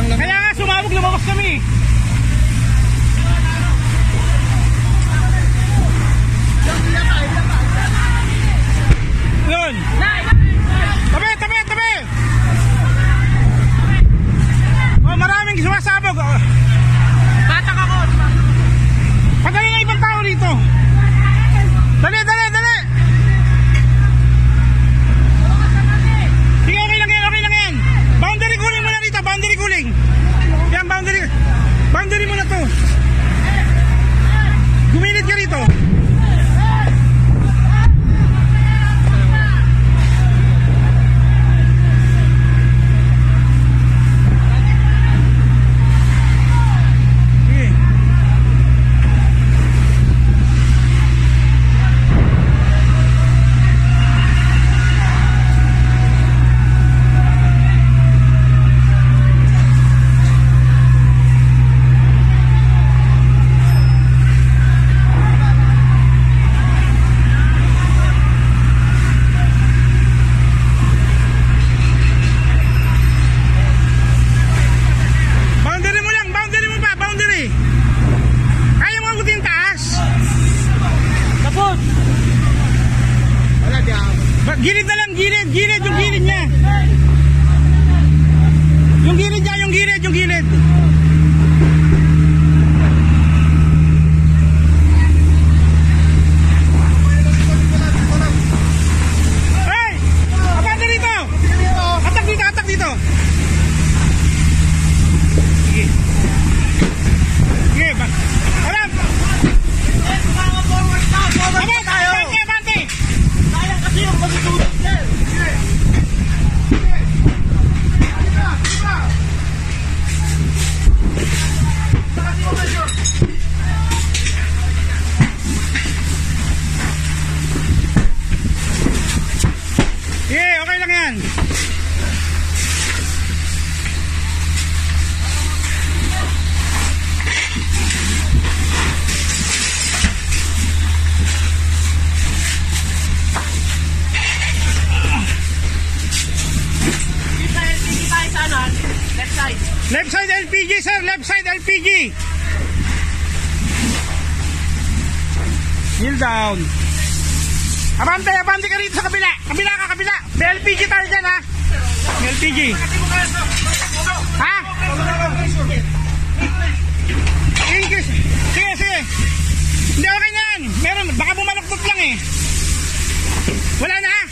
lamig. Kaya nga sumabog, lumabas kami. Yun. Tabi, tabi, tabi. Oh, maraming sumasabog. Batak ako. Padali na ibang tao dito. Dali, dali, dali. Sige, okay lang yan, okay lang yan. Boundary cooling muna dito, boundary cooling. Yan, boundary muna to. Gumilid ka rito. Gilid na lang, gilid, gilid, yung gilid niya. Yung gilid niya, yung gilid, yung gilid. Hey! Abante dito! Atak dito, atak dito. Sige. Sige, harap! Abante, abante! Sayang kasi yung pagtutulog niya. Yeah, okay lang yan. Left side LPG, sir. Left side LPG. Kneel down. Abante, abante ka rito sa kabila. Kabila ka, kabila. May LPG tayo dyan, ha? May LPG. Ha? Increase. Sige, sige. Hindi, okay na yan. Meron, baka bumaluktot lang eh. Wala na, ha?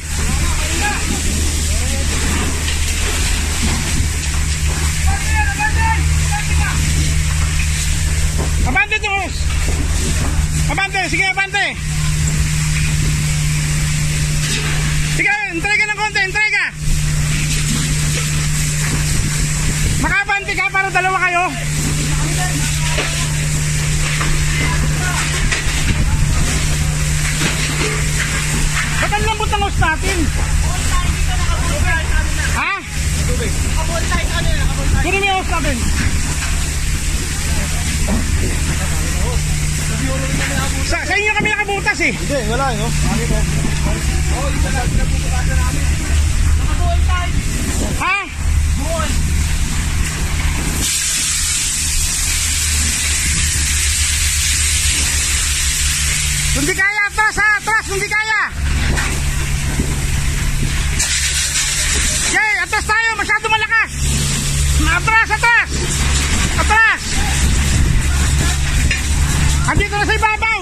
Abante to, boss. Abante, sige, abante. Sige, entrega ng konti, entrega. Makabante ka para dalawa kayo. Ba't ang lambot ng host natin? Ha? Kunin mo yung host natin. Sa inyo kami nakabutas eh. Hindi, wala yun. Bakit o? Oo, isa na pinabukasan namin. Nakabuhay tayo. Ha? Buhay. Hindi kaya, atras ha, atras, hindi kaya. Okay, atras tayo, masyado malakas. Atras, atras. Atras. Andito na sa ibabaw.